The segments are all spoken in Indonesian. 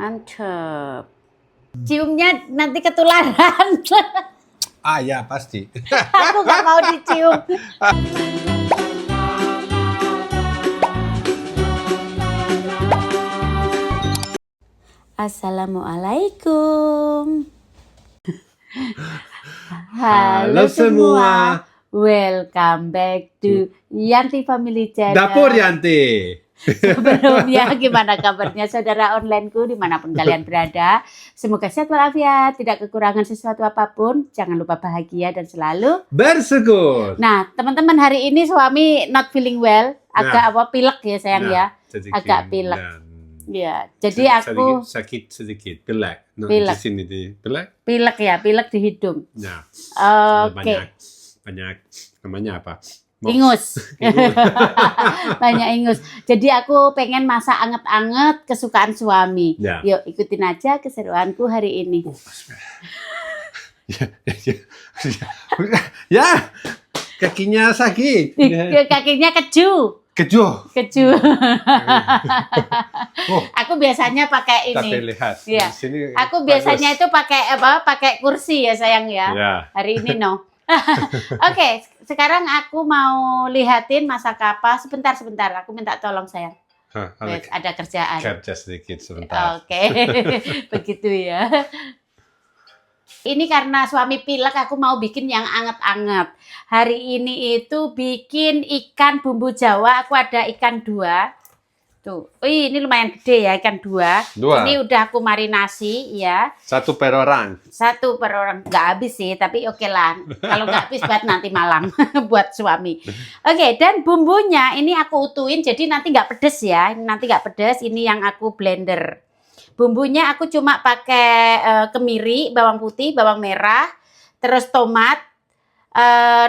Mantap. Ciumnya nanti ketularan. Ah ya pasti. Aku nggak mau dicium. Assalamualaikum. Halo semua. Welcome back to Yanti Family Channel. Dapur Yanti. Sebelumnya gimana kabarnya saudara onlineku dimanapun kalian berada. Semoga sehat walafiat, tidak kekurangan sesuatu apapun. Jangan lupa bahagia dan selalu bersyukur. Nah teman-teman, hari ini suami not feeling well. Agak pilek ya sayang ya. Agak pilek. Ya, jadi aku sakit sedikit, pilek. Pilek. Di sini di pilek. Pilek ya, pilek di hidung. Ya. Oke. Banyak namanya apa? Ingus. Banyak ingus. Jadi aku pengen masak anget-anget kesukaan suami. Ya. Yuk ikutin aja keseruanku hari ini. Ya, kakinya sakit. Kakinya keju. Keju. Aku biasanya pakai ini. Tapi lihat. Iya. Di sini Aku biasanya itu pakai pakai kursi ya sayang ya. Ya. Hari ini no. Oke, sekarang aku mau lihatin masak apa. Sebentar. Aku minta tolong sayang. Ada kerjaan. Kerja sedikit sebentar. Oke. Begitu ya. Ini karena suami pilek, aku mau bikin yang anget-anget. Hari ini itu bikin ikan bumbu Jawa. Aku ada ikan 2. Tuh, ini lumayan gede ya, ikan 2. Ini udah aku marinasi ya. 1 per orang. 1 per orang, nggak habis sih, tapi oke lah. Kalau nggak habis buat nanti malam, buat suami. Oke, dan bumbunya ini aku utuhin, jadi nanti nggak pedes ya. Nanti nggak pedes, ini yang aku blender. Bumbunya aku cuma pakai kemiri, bawang putih, bawang merah, terus tomat.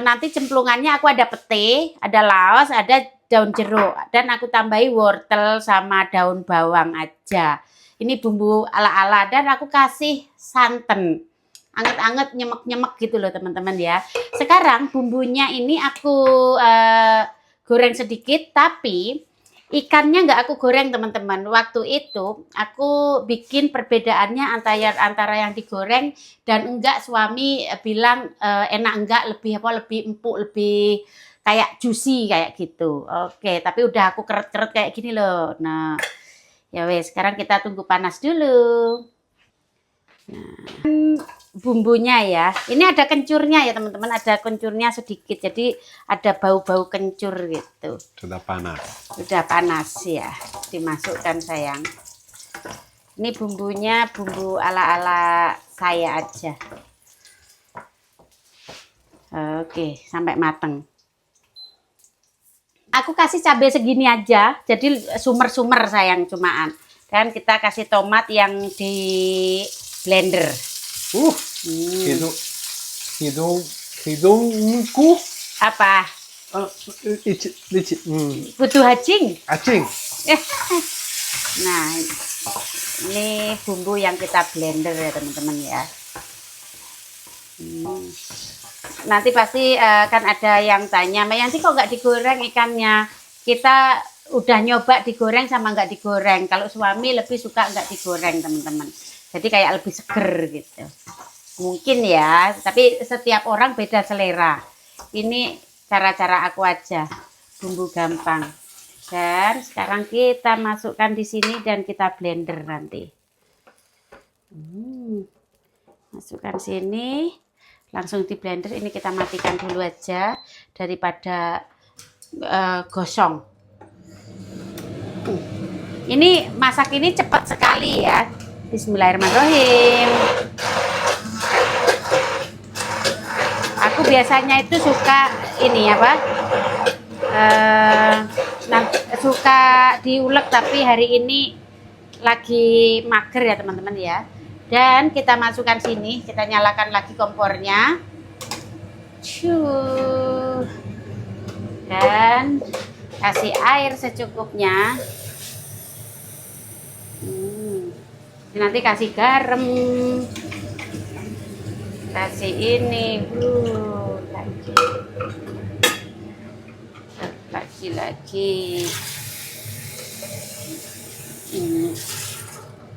Nanti cemplungannya aku ada pete, ada laos, ada daun jeruk, dan aku tambahi wortel sama daun bawang aja. Ini bumbu ala-ala, dan aku kasih santan. Anget-anget, nyemek-nyemek gitu loh teman-teman ya. Sekarang bumbunya ini aku goreng sedikit, tapi ikannya nggak aku goreng teman-teman. Waktu itu aku bikin perbedaannya antara yang digoreng dan enggak. Suami bilang enak enggak, lebih empuk, lebih kayak juicy kayak gitu. Oke, tapi udah aku keret-keret kayak gini loh. Nah, ya wes, sekarang kita tunggu panas dulu. Nah, bumbunya ya. Ini ada kencurnya ya teman-teman, ada kencurnya sedikit. Jadi ada bau-bau kencur gitu. Sudah panas. Sudah panas ya. Dimasukkan sayang. Ini bumbunya bumbu ala-ala saya aja. Oke, sampai mateng. Aku kasih cabai segini aja, jadi sumer-sumer sayang cumaan. Dan kita kasih tomat yang di blender. Hidungku Apa? Butuh hacing. Acing. Nah, ini bumbu yang kita blender ya teman-teman ya. Nanti pasti kan ada yang tanya, Mbak Yanti kok nggak digoreng ikannya? Kita udah nyoba digoreng sama nggak digoreng. Kalau suami lebih suka nggak digoreng teman-teman. Jadi kayak lebih seger gitu. Mungkin ya, tapi setiap orang beda selera. Ini cara-cara aku aja, bumbu gampang. Dan sekarang kita masukkan di sini dan kita blender nanti. Masukkan sini. Langsung di blender, ini kita matikan dulu aja daripada gosong. Ini masak ini cepat sekali ya. Bismillahirrahmanirrahim. Aku biasanya itu suka ini apa? Suka diulek, tapi hari ini lagi mager ya teman-teman ya. Dan kita masukkan sini, kita nyalakan lagi kompornya. Dan kasih air secukupnya. Nanti kasih garam. Kasih ini. Lagi.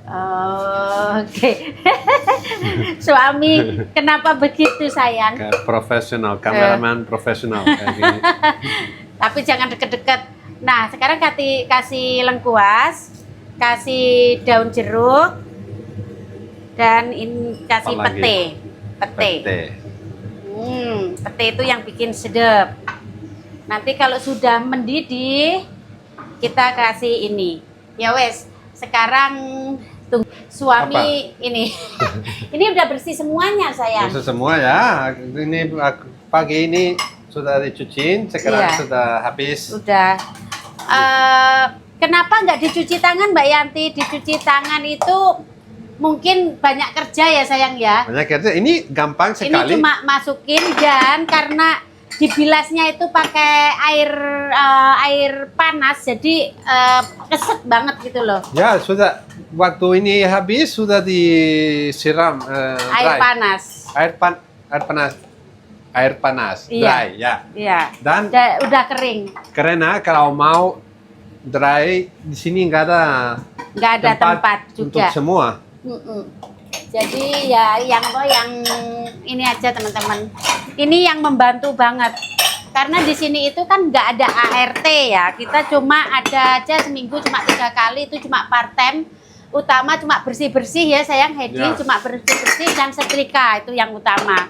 Oke. Suami, kenapa begitu sayang? Kayak profesional, kameraman profesional kayak gini. Tapi jangan deket-deket. Nah, sekarang kasih lengkuas, kasih daun jeruk, dan kasih Apa lagi? pete. Pete. Pete itu yang bikin sedap. Nanti kalau sudah mendidih, kita kasih ini. Ya wes, sekarang tunggu suami ini. Ini udah bersih semuanya sayang. Bisa semua ya. Ini pagi ini sudah dicuciin, sekarang Iya. sudah habis. Udah. Kenapa nggak dicuci tangan Mbak Yanti? Dicuci tangan itu mungkin banyak kerja ya sayang ya. Banyak kerja. Ini gampang Ini sekali. cuma masukin dan karena dibilasnya itu pakai air panas, jadi keset banget gitu loh. Ya, sudah waktu ini habis sudah disiram Air dry. panas. Air panas, Iya. dry ya. Iya. Dan Udah kering. karena kalau mau dry di sini nggak ada Tempat untuk juga. semua. Jadi ya yang ini aja teman-teman. Ini yang membantu banget. Karena di sini itu kan nggak ada ART ya. Kita cuma ada aja seminggu cuma 3 kali, itu cuma part time. Utama cuma bersih-bersih ya sayang Hedi, Ya. cuma bersih-bersih dan setrika itu yang utama.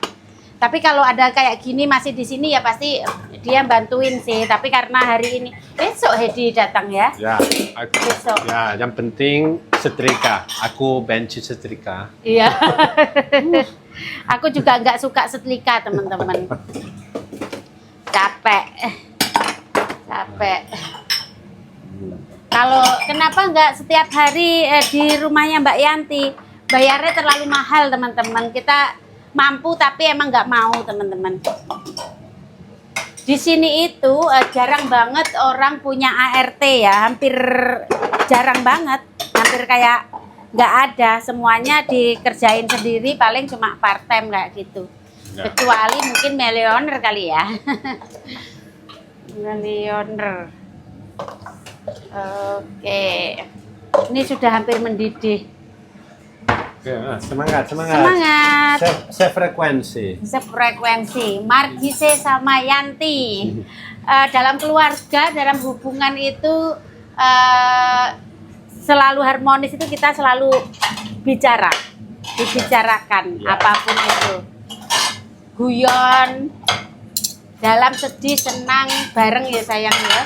Tapi kalau ada kayak gini masih di sini ya pasti dia bantuin sih. Tapi karena hari ini besok Hedi datang ya. Ya, Besok. ya, yang penting setrika. Aku benci setrika. Iya. Aku juga nggak suka setrika teman-teman. Capek. Kalau kenapa nggak setiap hari di rumahnya Mbak Yanti? Bayarnya terlalu mahal teman-teman. Kita mampu tapi emang nggak mau teman-teman. Di sini itu jarang banget orang punya ART ya, hampir jarang banget, hampir kayak nggak ada. Semuanya dikerjain sendiri, paling cuma part time kayak gitu. Ya. Kecuali mungkin milioner kali ya. Milioner. Oke, ini sudah hampir mendidih. Oke, semangat. Semangat. Sefrekuensi. Sefrekuensi. Margise sama Yanti. Dalam keluarga, dalam hubungan itu selalu harmonis, itu kita selalu dibicarakan Ya. apapun itu. Guyon, dalam sedih, senang, bareng ya sayang ya.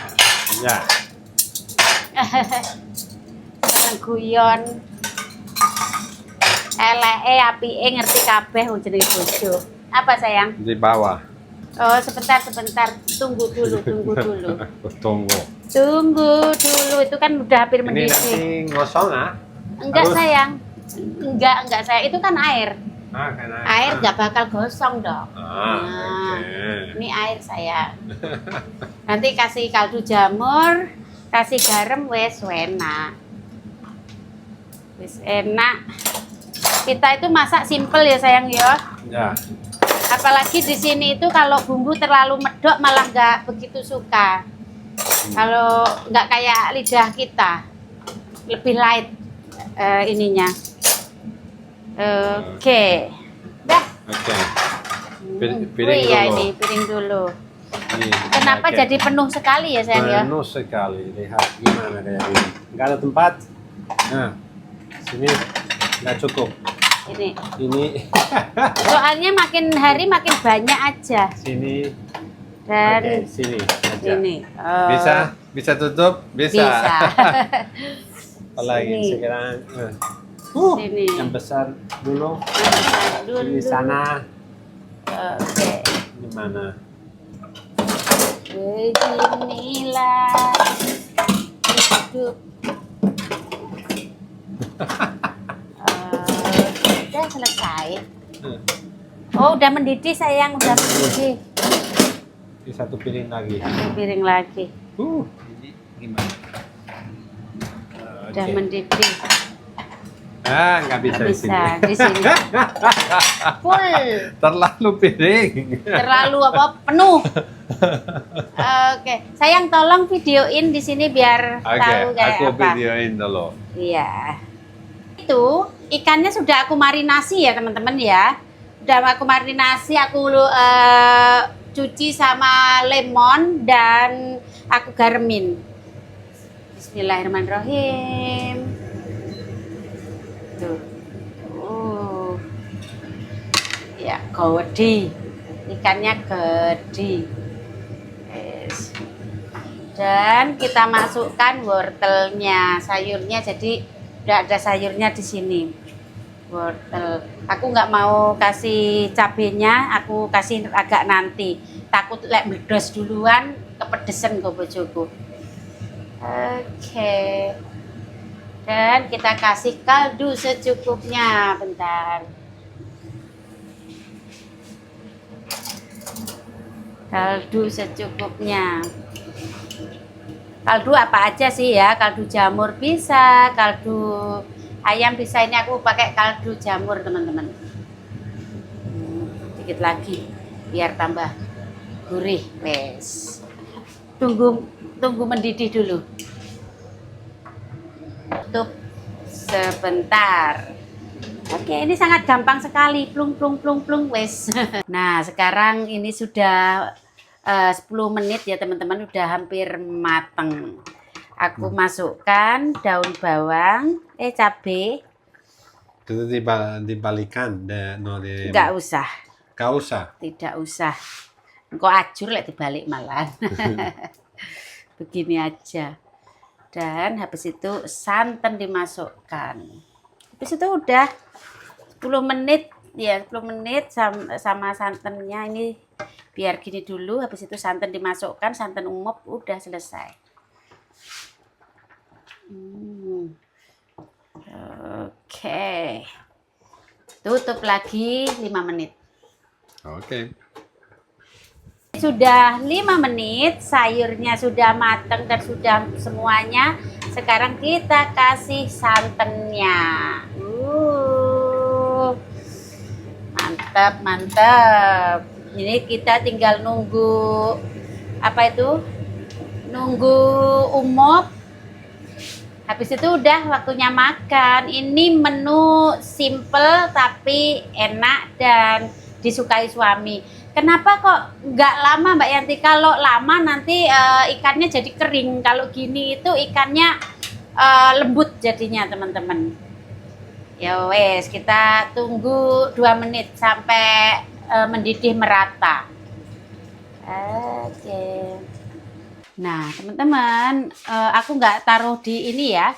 Ya. Seneng guyon. Eleke apike ngerti kabeh wong jenenge bojo. Apa sayang? Di bawah. Oh, sebentar. Tunggu dulu. Tunggu. Tunggu dulu, itu kan udah hampir Ini mendidih. nanti ngosong ah? Enggak Harus- sayang. Enggak sayang. Itu kan air. Karena Air nggak bakal gosong dong. Oke. Ini air sayang. Nanti kasih kaldu jamur, kasih garam, wes enak. Wes enak. Kita itu masak simple ya sayang ya. Ya. Apalagi di sini itu kalau bumbu terlalu medok malah nggak begitu suka. Kalau nggak kayak lidah kita, lebih light ininya. Oke, dah. Oke. Oh Piring iya, dulu. ini piring dulu. Ini. Kenapa Oke. jadi penuh sekali ya sayang ya? Penuh sekali. Lihat gimana kayak ini. Nggak ada tempat. Nah, sini nggak cukup. Ini Soalnya makin hari makin banyak aja. sini. Dan Oke, sini aja. ini. Bisa tutup? Bisa. Bisa. Apalagi Sini. sekarang. Sini. Yang besar dulu. Dulu. Di sana. Oke. Di mana? Beginilah hidup. Udah selesai. Oh, udah mendidih sayang, udah mendidih. Di satu piring lagi. Satu piring lagi. Ini gimana? Udah Oke. mendidih. Nggak bisa di sini. Bisa di sini. Full. Terlalu piring. Terlalu apa? Penuh. Oke, sayang tolong videoin di sini biar tahu Oke, kayak aku apa. videoin dulu. Iya. Itu ikannya sudah aku marinasi ya teman-teman ya. Udah aku marinasi, aku cuci sama lemon dan aku garemin. Bismillahirrahmanirrahim. Tuh. Ya, gede. Ikannya gede. Yes. Dan kita masukkan wortelnya, sayurnya, jadi udah ada sayurnya di sini. Wortel. Aku nggak mau kasih cabenya, aku kasih agak nanti. Takut lek meledos duluan kepedesan kok bojoku. Oke. Dan kita kasih kaldu secukupnya, bentar. Kaldu secukupnya. Kaldu apa aja sih ya? Kaldu jamur bisa, kaldu ayam bisa. Ini aku pakai kaldu jamur teman-teman. Sedikit lagi biar tambah gurih. Wes. Tunggu mendidih dulu. Tutup sebentar. Oke, ini sangat gampang sekali. Plung plung plung plung wes. Nah, sekarang ini sudah 10 menit ya teman-teman, udah hampir mateng. Aku masukkan daun bawang, cabai. Itu dibalikan, Nggak usah. Nggak usah. Tidak usah. Engkau ajur lek dibalik malah. Begini aja. Dan habis itu santan dimasukkan. Habis itu udah 10 menit ya, 10 menit sama santannya ini. Biar gini dulu, habis itu santan dimasukkan, santan umum, udah selesai. Oke. Tutup lagi 5 menit. Oke. Sudah 5 menit, sayurnya sudah matang dan sudah semuanya. Sekarang kita kasih santannya. Mantap, mantap. Ini kita tinggal nunggu apa itu? Nunggu umop. Habis itu udah waktunya makan. Ini menu simple tapi enak dan disukai suami. Kenapa kok nggak lama Mbak Yanti? Kalau lama nanti ikannya jadi kering. Kalau gini itu ikannya lembut jadinya teman-teman. Ya wes, kita tunggu 2 menit sampai mendidih merata. Oke. Nah teman-teman, aku nggak taruh di ini ya.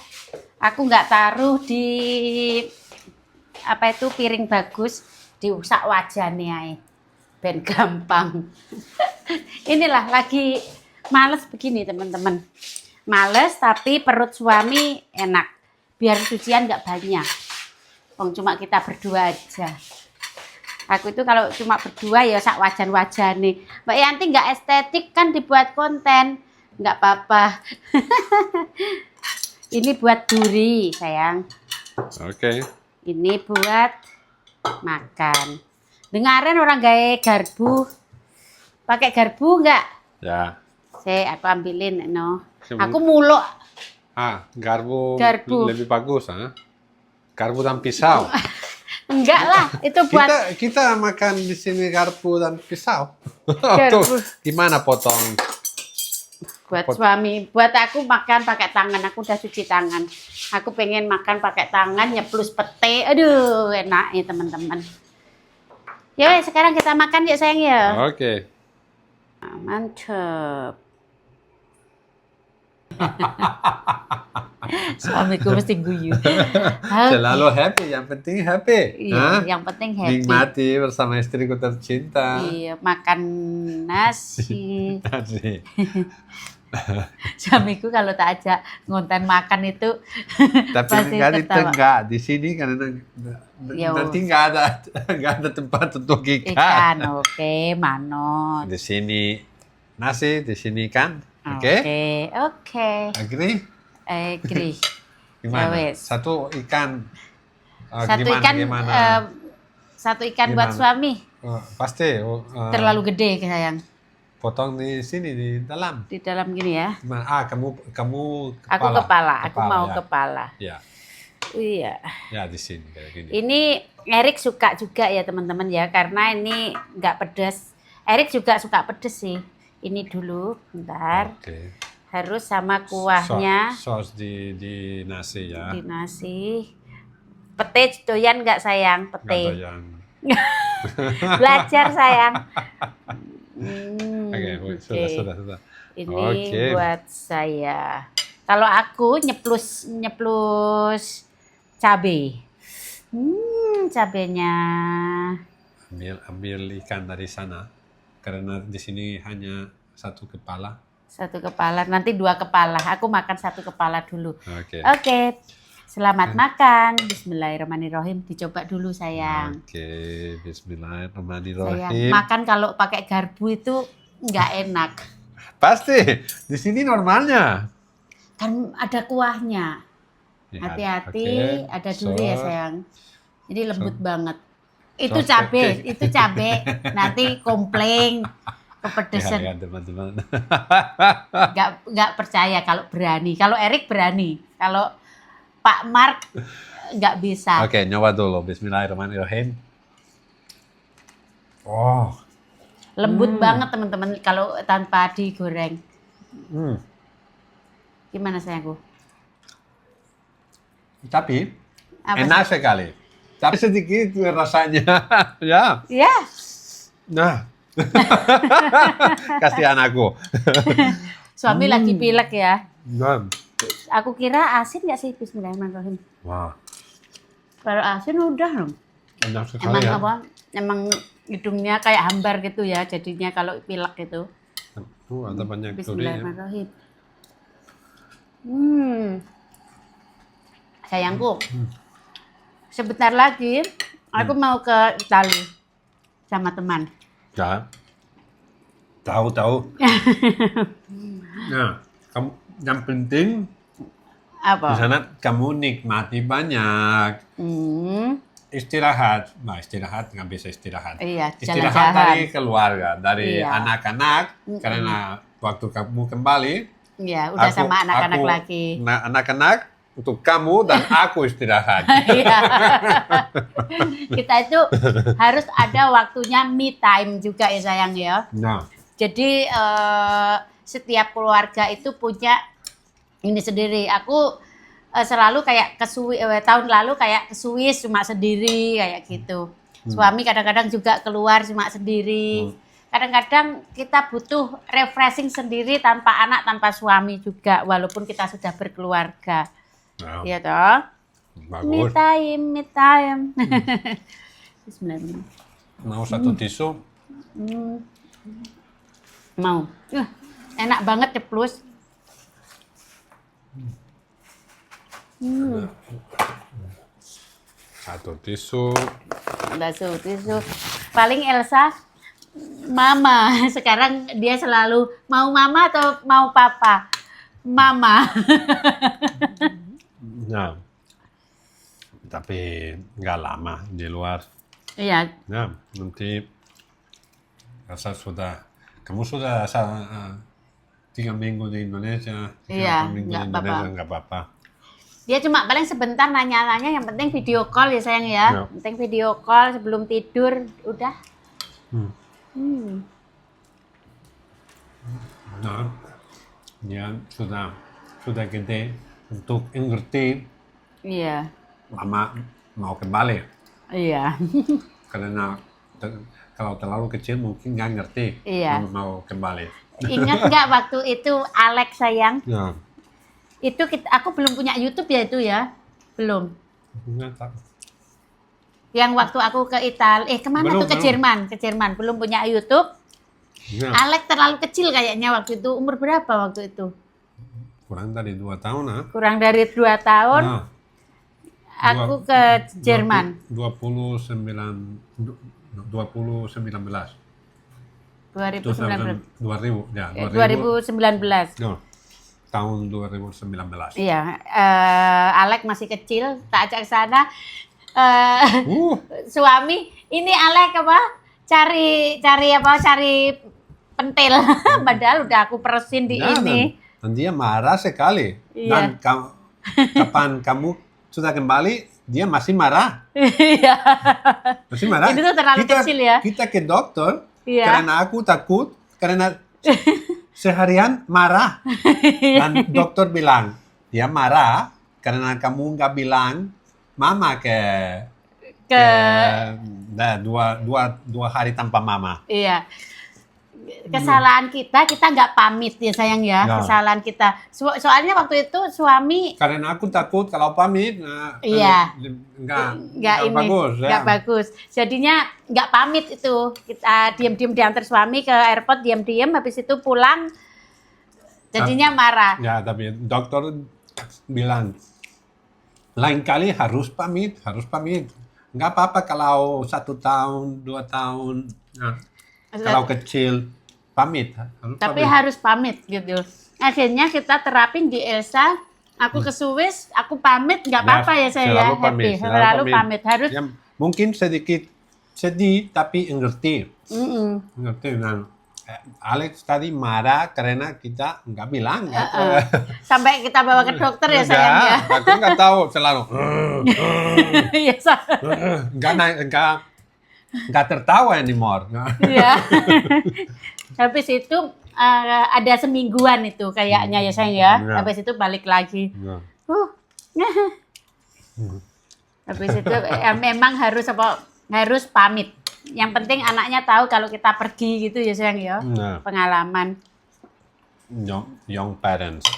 Aku nggak taruh di apa itu piring bagus, diusak wajahnya ae. Ben gampang. Inilah lagi males begini teman-teman. Males tapi perut suami enak. Biar cucian nggak banyak. Cuma kita berdua aja. Aku itu kalau cuma berdua ya sak wajan-wajan nih. Mbak Yanti nggak estetik kan dibuat konten. Nggak apa-apa. Ini buat duri sayang. Oke. Ini buat makan. Dengaran orang gawe garbu. Pakai garbu nggak? Ya. Aku ambilin no. Aku muluk. Garbu lebih bagus, Garbu dan pisau. Enggak lah, itu buat kita makan di sini garpu dan pisau. Garpu. Tuh, gimana potong? Buat suami, buat aku makan pakai tangan. Aku udah cuci tangan. Aku pengen makan pakai tangan, nyeplus pete. Aduh, enak ya teman-teman. Ya, sekarang kita makan ya sayang ya. Oke. Nah, mantap. Suamiku mesti guyu. Selalu happy, yang penting happy. Iya, yang penting happy. Nikmati bersama istriku tercinta. Iya, makan nasi. Nasi. Suamiku kalau tak ajak ngonten makan itu Tapi pasti nggak di tertawa. tengah di sini karena Ya, nanti nggak ada tempat untuk Ikan, ikan. oke, manot. Di sini nasi, di sini ikan. Oke? Oke. Agree? Agree. Gimana? Ya wes. Satu ikan. Satu gimana, ikan, gimana? satu ikan buat Gimana? suami. Pasti. Terlalu gede sayang. Potong di sini di dalam. Di dalam gini ya. Gimana? Kamu Aku kepala. Aku mau ya. kepala. Ya. Iya. Ya di sini kayak gini. Ini Erik suka juga ya teman-teman ya, karena ini nggak pedas. Erik juga suka pedes sih. Ini dulu, bentar. Oke. Harus sama kuahnya. Saus di nasi ya. Di nasi. Pete doyan nggak sayang? Nggak Pete. doyan. Belajar sayang. Oke, Oke. sudah. Ini Oke. buat saya. Kalau aku nyeplus cabe. Cabenya. Ambil ikan dari sana. Karena di sini hanya satu kepala. Satu kepala, nanti 2 kepala. Aku makan 1 kepala dulu. Oke. Oke. Selamat makan. Bismillahirrahmanirrahim. Dicoba dulu sayang. Oke, Sayang, bismillahirrahmanirrahim. makan kalau pakai garpu itu nggak enak. Pasti, di sini normalnya. Kan ada kuahnya. Ya, Hati-hati, oke. ada duri ya sayang. Jadi lembut banget. Itu Sos, cabe, oke. itu cabe. Nanti komplain kepedesan. Ya, teman-teman. Nggak percaya kalau berani. Kalau Erik berani. Kalau Pak Mark nggak bisa. Oke, nyoba dulu. Bismillahirrahmanirrahim. Oh, Lembut banget teman-teman kalau tanpa digoreng. hmm. Gimana sayangku? Tapi Apa enak sekali. Tapi sedikit rasanya, ya. Ya, Nah, kasihan aku. suami lagi pilek ya. Nah. Aku kira asin nggak sih? Bismillahirrahmanirrahim. Wah, Kalau asin udah loh. enak sekali Emang ya. apa? Emang hidungnya kayak hambar gitu ya. Jadinya kalau pilek itu. Ada banyak duri. Ya. Bismillahirrahmanirrahim. Sayangku, sebentar lagi aku mau ke Itali sama teman. Ya. Tahu. Nah, kamu yang penting di Apa? sana kamu nikmati banyak. Istirahat. Nah, istirahat nggak bisa istirahat. Iya, Istirahat jalan-jalan. dari keluarga, dari Iya. anak-anak. Karena waktu kamu kembali, Iya, udah sama anak-anak lagi. Anak-anak untuk kamu dan aku istirahat. Iya. Kita itu harus ada waktunya me time juga ya sayang ya. Nah, Jadi setiap keluarga itu punya ini sendiri. Aku selalu kayak ke tahun lalu kayak ke Swiss cuma sendiri kayak gitu. Suami kadang-kadang juga keluar cuma sendiri. Kadang-kadang kita butuh refreshing sendiri tanpa anak, tanpa suami juga walaupun kita sudah berkeluarga. nah, Iya toh? Me bagus. time. Bismillahirrahmanirrahim. Mau satu tisu? Mau. Enak banget ceplus. Satu tisu. Tisu. Paling Elsa mama. Sekarang dia selalu mau mama atau mau papa? Mama. Nah, tapi nggak lama di luar. Iya. Nah, nanti kamu sudah 3 minggu di Indonesia. Iya, 4 minggu nggak di Indonesia apa-apa. nggak apa-apa. Dia cuma paling sebentar nanya-nanya, yang penting video call ya sayang ya. Ya. Yang penting video call sebelum tidur, udah. Nah, dia sudah gede untuk ngerti Iya. mama mau kembali. Iya. Karena kalau terlalu kecil mungkin nggak ngerti Iya. mama mau kembali. Ingat nggak waktu itu Alex sayang? Ya, Itu aku belum punya YouTube ya itu ya? Belum. nggak tahu. Yang waktu aku ke Italia, kemana Belum, tuh ke Jerman? Ke Jerman, belum punya YouTube. Ya, Alex terlalu kecil kayaknya waktu itu. Umur berapa waktu itu? kurang dari 2 tahun ah. Kurang dari 2 tahun. Nah, Aku ke Jerman. 2019. 2000 ya, 2019. No, tahun 2019. Iya, Alex masih kecil, tak ajak ke sana. Suami, ini Alex apa? Cari pentil. Padahal udah aku peresin di Ya, ini. dan dia marah sekali. Iya. Dan kapan kamu sudah kembali, dia masih marah. Iya. Masih marah. Ini tuh terlalu kecil ya. Kita ke dokter, Iya. karena aku takut, karena seharian marah. Dan dokter bilang, dia marah karena kamu nggak bilang mama dua hari tanpa mama. Iya. Kesalahan kita nggak pamit ya sayang ya. Ya. Kesalahan kita. Soalnya waktu itu suami Karena aku takut kalau pamit, Iya. nggak bagus. nggak bagus. Jadinya nggak pamit itu. Kita diam-diam diantar suami ke airport, diam-diam. Habis itu pulang, jadinya marah. Ya, tapi dokter bilang, lain kali harus pamit. Nggak apa-apa kalau 1 tahun, 2 tahun. Nah, kalau kecil, pamit. Tapi harus pamit gitu. Akhirnya kita terapin di Elsa. Aku ke Swiss, aku pamit, nggak apa-apa ya saya ya. Happy. Selalu pamit. Harus. Ya, mungkin sedikit sedih, tapi ngerti. Mm-mm. Ngerti. Dan Alex tadi marah karena kita nggak bilang. Sampai kita bawa ke dokter ya sayang ya. Aku nggak tahu selalu. Iya, Nggak tertawa anymore. Iya. Habis itu ada semingguan itu kayaknya ya sayang ya. Ya. Habis itu balik lagi. Ya. Habis itu memang harus pamit. Yang penting anaknya tahu kalau kita pergi gitu ya sayang ya. Nah, Pengalaman. young parents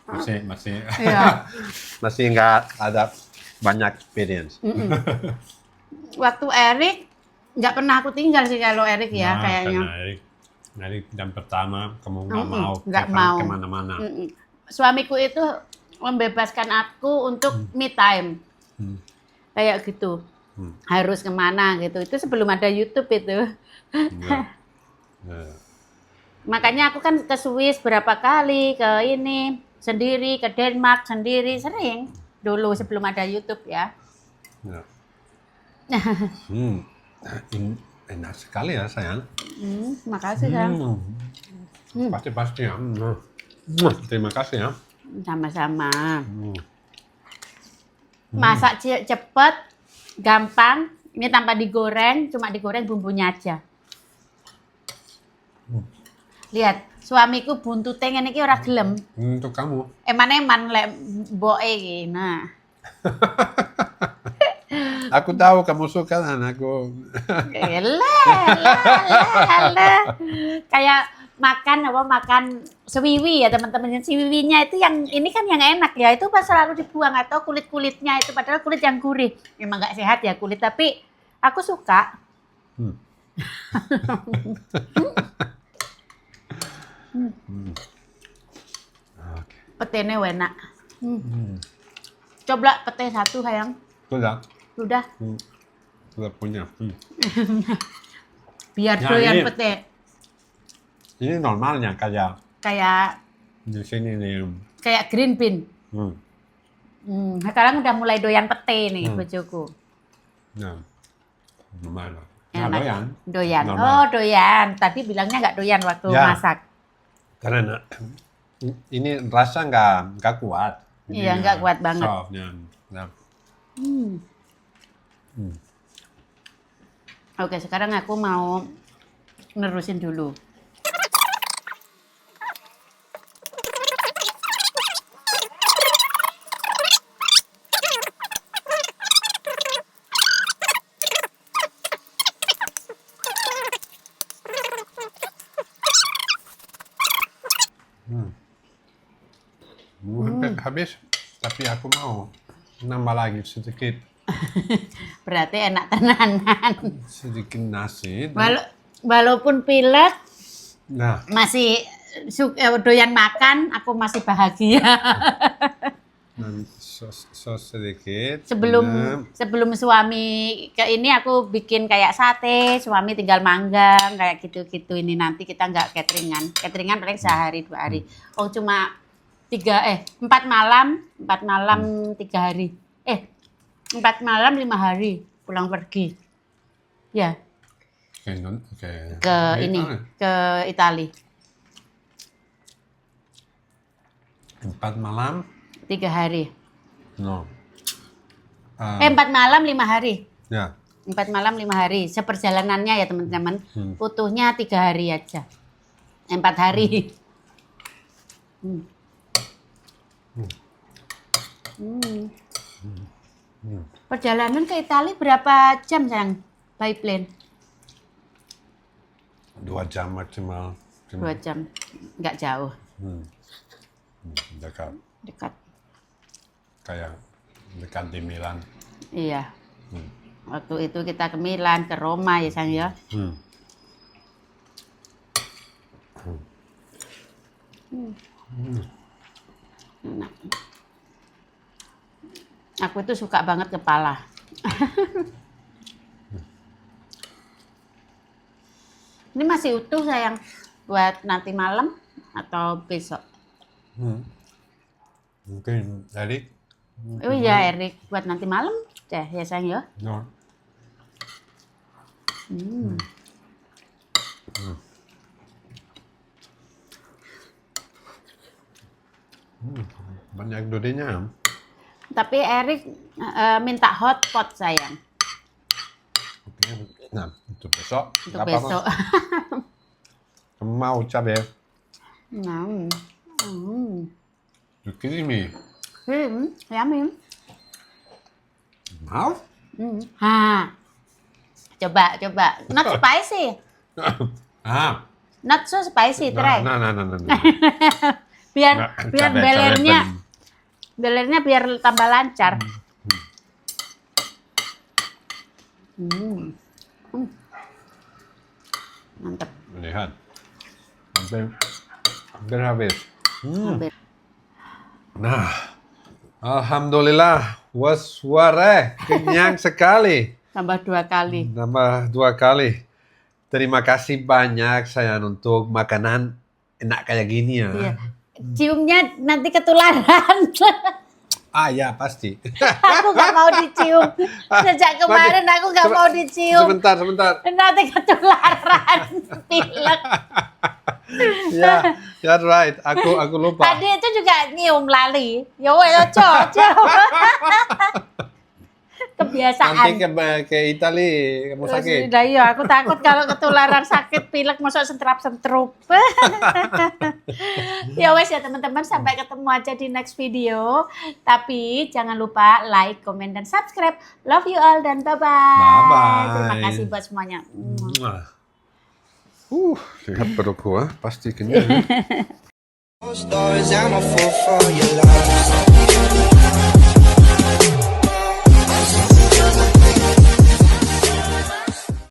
masih Iya. masih nggak ada banyak experience. Waktu Erik nggak pernah aku tinggal sih kalau Erik ya Nah, kayaknya. karena Erik dan pertama kamu nggak nggak mau mau. kemana-mana. Suamiku itu membebaskan aku untuk me time. Kayak gitu. Harus kemana gitu. Itu sebelum ada YouTube itu. Ya. Ya. Makanya aku kan ke Swiss berapa kali, ke ini sendiri, ke Denmark sendiri, sering. Dulu sebelum ada YouTube ya. Ya. Enak sekali ya sayang. Makasih ya. Pasti ya. Terima kasih ya. Sama-sama. Masak cepet, gampang. Ini tanpa digoreng, cuma digoreng bumbunya aja. Lihat, suamiku buntute ngene iki ora gelem. Untuk kamu. Eman-eman lek mboke iki. Nah. Aku tahu kamu suka dan aku. Kayak makan sewiwi ya teman-teman. Sewiwinya itu yang ini kan yang enak ya. Itu pas selalu dibuang atau kulit-kulitnya itu padahal kulit yang gurih. Memang nggak sehat ya kulit tapi aku suka. Petene enak. Coba pete satu sayang. Sudah. Sudah. Sudah punya. Biar Ya, doyan ini- pete. Ini normalnya Kayak di sini nih. green bean. Sekarang udah mulai doyan pete nih bojoku. Nah, normal. Enak. Doyan. Doyan. Normal. Oh, doyan. Tadi bilangnya nggak doyan waktu Ya. masak. Karena ini rasa nggak kuat. Iya, nggak kuat banget. Softnya. Nah. Oke, sekarang aku mau nerusin dulu. Hampir habis, tapi aku mau nambah lagi sedikit. Berarti enak tenanan. Sedikit nasi. Walaupun pilek, Nah, masih doyan makan, aku masih bahagia. dan sos sedikit. Sebelum suami ke ini aku bikin kayak sate, suami tinggal manggang kayak gitu-gitu. Ini nanti kita nggak cateringan paling sehari 2 hari. Oh cuma 4 malam 3 hari. 4 malam 5 hari pulang pergi. Ya ke ini ke Itali. 4 malam. 3 hari. No. Ah, 4 malam 5 hari. ya. 4 malam 5 hari. Seperjalanannya ya teman-teman. Utuhnya 3 hari aja. 4 hari. Perjalanan ke Italia berapa jam sayang? By plane? 2 jam maksimal. 2 jam. Nggak jauh. Dekat. Dekat. Kayak dekat di Milan. Iya. Waktu itu kita ke Milan, ke Roma ya sayang ya. Enak. Aku itu suka banget kepala. Ini masih utuh sayang, buat nanti malam atau besok? Mungkin Erik. Oh iya Erik, buat nanti malam deh ya sayang ya. No. Banyak durinya. Tapi Erik minta hot pot sayang. Oke. Nah, itu besok. Untuk Nggak apa-apa. besok. Mau cabai. Zucchini. Yummy. Mau? Ha. Coba. Not spicy. Ah. Not so spicy, try. Nah. biar Cabai belernya biar tambah lancar. Mantap. Lihat. Hampir habis. Nah, alhamdulillah, wasware, kenyang sekali. Tambah 2 kali. Nambah 2 kali. Terima kasih banyak sayang untuk makanan enak kayak gini ya. Iya. Ciumnya nanti ketularan. Ya pasti. Aku nggak mau dicium. Sejak kemarin aku nggak mau dicium. Sebentar. Nanti ketularan. Pilek. Ya, you're right. Aku lupa. Tadi itu juga nyium lali. Ya wes cocok. Kebiasaan. Nanti ke Italia kamu sakit. Sudah iya, aku takut kalau ketularan sakit pilek masuk sentrap-sentrup. Ya wes ya teman-teman, sampai ketemu aja di next video. Tapi jangan lupa like, comment, dan subscribe. Love you all dan bye-bye. Bye-bye. Terima kasih buat semuanya. Lihat perutku, pasti kenyang. Stories, I'm a fool for your love.